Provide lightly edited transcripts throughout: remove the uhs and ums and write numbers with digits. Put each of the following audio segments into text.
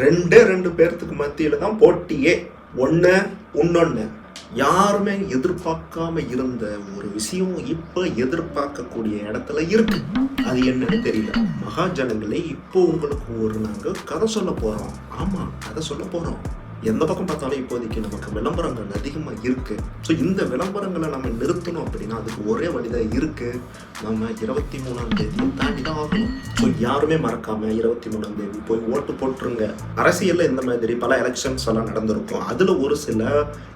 ரெண்டு பேர்த்துக்கு மத்தியில தான் போட்டியே. இன்னொன்னு யாருமே எதிர்பார்க்காம இருந்த ஒரு விஷயம் இப்ப எதிர்பார்க்கக்கூடிய இடத்துல இருக்கு. அது என்னன்னு தெரியல. மகாஜனங்களே, இப்போ உங்களுக்கு நாங்க கதை சொல்ல போறோம். ஆமா, கதை சொல்ல போறோம். எந்த பக்கம் பார்த்தாலும் இப்போதைக்கு நமக்கு விளம்பரங்கள் அதிகமாக இருக்கு. ஸோ இந்த விளம்பரங்களை நம்ம நிறுத்தணும் அப்படின்னா அதுக்கு ஒரே வழிதான் இருக்கு. நம்ம 23ஆம் தேதியை தாண்டி தான் ஆகணும். ஸோ யாருமே மறக்காம 23ஆம் தேதி போய் ஓட்டு போட்டுருங்க. அரசியல்ல இந்த மாதிரி பல எலெக்ஷன்ஸ் எல்லாம் நடந்திருக்கும். அதுல ஒரு சில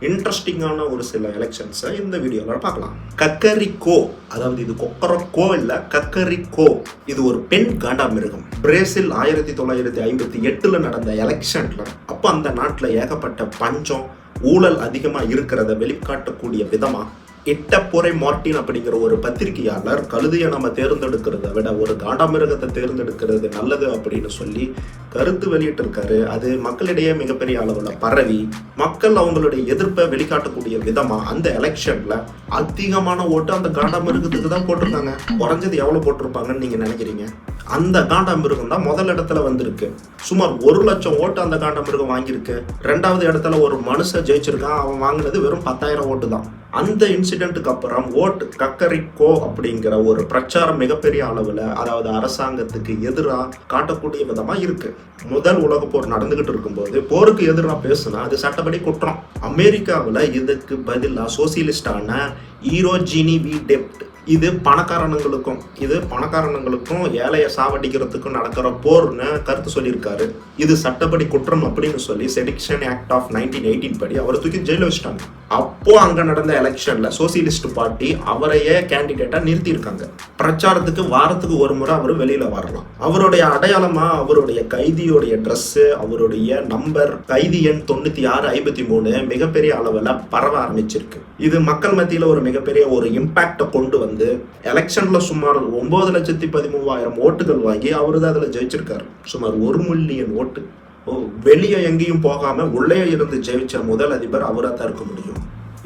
இன்ட்ரெஸ்டிங்கான ஒரு சில எலெக்ஷன்ஸை இந்த வீடியோவில் பார்க்கலாம். கக்கரிக்கோ, அதாவது இது கொக்கரக்கோ இல்ல, கக்கரிக்கோ. இது ஒரு பெண் காண்டாமிருகம். பிரேசில் 1958 நடந்த எலெக்ஷன்ல அப்ப அந்த நாட்டுல ஏகப்பட்ட பஞ்சம், ஊழல் அதிகமா இருக்கிறத வெளிக்காட்டக்கூடிய விதமா இட்டப்பொறை மார்டின் அப்படிங்கிற ஒரு பத்திரிகையாளர் கழுதையை நம்ம தேர்ந்தெடுக்கிறத விட ஒரு காண்டாமிருகத்தை தேர்ந்தெடுக்கிறது நல்லது அப்படின்னு சொல்லி கருத்து வெளியிட்டிருக்காரு. அது மக்களிடையே மிகப்பெரிய அளவுல பரவி மக்கள் அவங்களுடைய எதிர்ப்பை வெளிக்காட்டக்கூடிய விதமா அந்த எலெக்ஷன்ல அதிகமான ஓட்டு அந்த காண்டாமிருகத்துக்கு தான் போட்டிருக்காங்க. குறைஞ்சது எவ்வளவு போட்டிருப்பாங்கன்னு நீங்க நினைக்கிறீங்க? அந்த காண்டாமிருகம் தான் முதல் இடத்துல வந்திருக்கு. சுமார் 1 லட்சம் ஓட்டு அந்த காண்டாமிருகம் வாங்கியிருக்கு. 2வது இடத்துல ஒரு மனுஷன் ஜெயிச்சிருக்கான். அவன் வாங்கினது வெறும் 10,000 ஓட்டு தான். அந்த இன்சிடென்ட்டுக்கு அப்புறம் ஓட்டு கக்கரிக்கோ அப்படிங்கிற ஒரு பிரச்சாரம் மிகப்பெரிய அளவுல, அதாவது அரசாங்கத்துக்கு எதிராக காட்டக்கூடிய விதமா இருக்கு. முதல் உலக போர் நடந்துகிட்டு இருக்கும்போது போருக்கு எதிராக பேசுனா அது சட்டப்படி குற்றம். அமெரிக்காவில் இதுக்கு பதிலாக சோசியலிஸ்டான ஈரோஜினி வி டெப்ட், இது பணக்காரங்களுக்கும் ஏழைய சாவடிக்கிறதுக்கும் நடக்கிற போர்னு கருத்து சொல்லியிருக்காரு. இது சட்டப்படி குற்றம் அப்படின்னு சொல்லி செடிக்ஷன் ஆக்ட் ஆஃப் 1918 படி அவரை தூக்கி ஜெயில வச்சுட்டாங்க. அப்போ அங்க நடந்த எலெக்ஷன்ல சோசியலிஸ்ட் பார்ட்டி அவரையே கேண்டிடேட்டா நிறுத்தியிருக்காங்க. பிரச்சாரத்துக்கு வாரத்துக்கு ஒரு முறை அவர் வெளியில வரலாம். அவருடைய அடையாளமா அவருடைய கைதியோடைய ட்ரெஸ், அவருடைய நம்பர், கைதி எண் 9653 மிகப்பெரிய அளவுல பரவ ஆரம்பிச்சிருக்கு. இது மக்கள் மத்தியில ஒரு மிகப்பெரிய ஒரு இம்பாக்ட கொண்டு வந்து எலெக்ஷன்ல சுமார் 9,13,000 ஓட்டுகள் வாங்கி அவரு தான் அதுல ஜெயிச்சிருக்காரு. சுமார் 1 மில்லியன் ஓட்டு. வெளியே எங்கேயும் போகாம உள்ளே இருந்து ஜெயிச்ச முதல் அதிபர் அவரா தான் இருக்க முடியும்.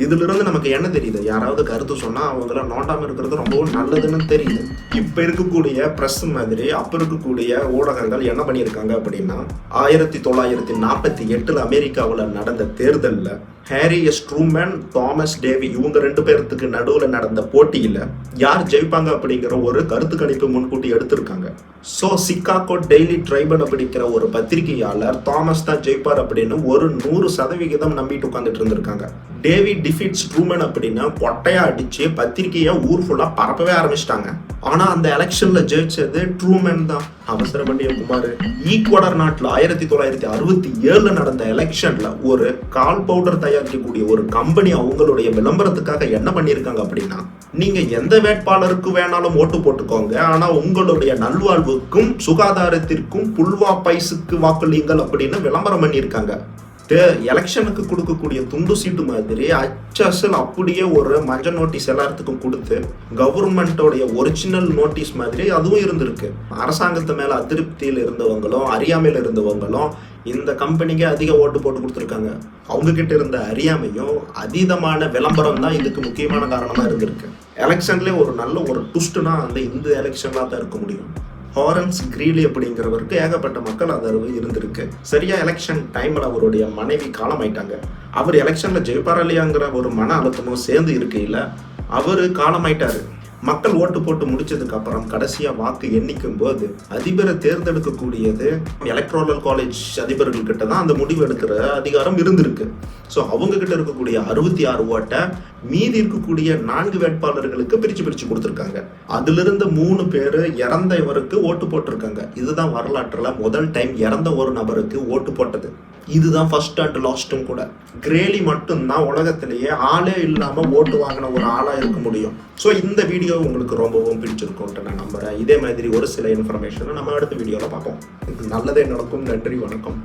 இதுல இருந்து நமக்கு என்ன தெரியுது? யாராவது கருத்து சொன்னா அவங்கள நோண்டாம இருக்கிறது ரொம்பவும் நல்லதுன்னு தெரியுது. இப்ப இருக்கக்கூடிய பிரஸ் மாதிரி அப்ப இருக்கக்கூடிய ஊடகங்கள் என்ன பண்ணியிருக்காங்க அப்படின்னா, 1948 அமெரிக்காவில் நடந்த தேர்தலில் Harry S Truman, Thomas Dewey இவங்க 2 பேர்த்துக்கு நடுவில் நடந்த போட்டியில யார் ஜெயிப்பாங்க அப்படிங்கிற ஒரு கருத்து கணிப்பு முன்கூட்டி எடுத்திருக்காங்க. ஸோ சிகாகோ டெய்லி ட்ரைபன் அப்படிங்கிற ஒரு பத்திரிகையாளர் தாமஸ் தான் ஜெயிப்பார் அப்படின்னு 100% நம்பிட்டு உட்காந்துட்டு இருந்திருக்காங்க. டேவி டிஃபீட்ஸ் ட்ரூமன் அப்படின்னு கொட்டையா அடிச்சு பத்திரிகையை ஊர் ஃபுல்லா பரப்பவே ஆரம்பிச்சிட்டாங்க. ஆனா அந்த எலெக்ஷன்ல ஜெயிச்சது ட்ரூமன் தான். அவசரப்பண்டிய குமார். ஈக்குவடர் நாட்டுல 1967 நடந்த எலெக்ஷன்ல ஒரு கால் பவுடர் தயாரிக்கக்கூடிய ஒரு கம்பெனி அவங்களுடைய விளம்பரத்துக்காக என்ன பண்ணிருக்காங்க அப்படின்னா, நீங்க எந்த வேட்பாளருக்கு வேணாலும் ஓட்டு போட்டுக்கோங்க, ஆனா உங்களுடைய நல்வாழ்வுக்கும் சுகாதாரத்திற்கும் புல்வா பைசுக்கு வாக்களியுங்கள் அப்படின்னு விளம்பரம் பண்ணியிருக்காங்க. எலெக்ஷனுக்கு கொடுக்கக்கூடிய துண்டு சீட்டு மாதிரி அச்சல் அப்படியே ஒரு மஞ்சள் நோட்டீஸ் எல்லாத்துக்கும் கொடுத்து கவர்மெண்டோடைய ஒரிஜினல் நோட்டீஸ் மாதிரி அதுவும் இருந்திருக்கு. அரசாங்கத்து மேல அதிருப்தியில் இருந்தவங்களும் அறியாமையில் இருந்தவங்களும் இந்த கம்பெனிக்கு அதிக ஓட்டு போட்டு கொடுத்துருக்காங்க. அவங்க கிட்ட இருந்த அறியாமையும் அதீதமான விளம்பரம் தான் இதுக்கு முக்கியமான காரணமா இருந்திருக்கு. எலெக்ஷன்லேயே ஒரு நல்ல ஒரு ட்விஸ்ட்னா அந்த இந்த எலெக்ஷன்லாம் தான் இருக்க முடியும். ஹாரன்ஸ் கிரீலி அப்படிங்கிறவருக்கு ஏகப்பட்ட மக்கள் ஆதரவு இருந்திருக்கு. சரியா எலெக்ஷன் டைம்ல அவருடைய மனைவி காலமாயிட்டாங்க. அவர் எலெக்ஷன்ல ஜெயிப்பாரா இல்லையாங்கிற ஒரு மன அழுத்தமும் சேர்ந்து இருக்கையில அவரு காலமாயிட்டாரு. மக்கள் ஓட்டு போட்டு முடிச்சதுக்கு அப்புறம் கடைசியா வாக்கு எண்ணிக்கும் போது அதிபரை தேர்ந்தெடுக்கக்கூடியது எலக்ட்ரல் காலேஜ் அதிபர்கள் கிட்ட தான் அந்த முடிவு எடுக்கிற அதிகாரம் இருந்திருக்கு. ஸோ அவங்க கிட்ட இருக்கக்கூடிய 66 ஓட்டை மீதி இருக்கக்கூடிய 4 வேட்பாளர்களுக்கு பிரிச்சு கொடுத்துருக்காங்க. அதுல இருந்து 3 பேர் இறந்தவருக்கு ஓட்டு போட்டிருக்காங்க. இதுதான் வரலாற்றுல முதல் டைம் இறந்த ஒரு நபருக்கு ஓட்டு போட்டது. இதுதான் ஃபர்ஸ்ட் அண்ட் லாஸ்ட்டும் கூட. கிரேலி மட்டும்தான் உலகத்திலேயே ஆளே இல்லாம ஓட்டு வாங்கின ஒரு ஆளா இருக்க முடியும். ஸோ இந்த வீடியோ உங்களுக்கு ரொம்பவும் பிடிச்சிருக்கும்ட்டு நான் நம்புறேன். இதே மாதிரி ஒரு சில இன்ஃபர்மேஷனை நம்ம அடுத்த வீடியோல பார்ப்போம். நல்லதே நடக்கும். நன்றி, வணக்கம்.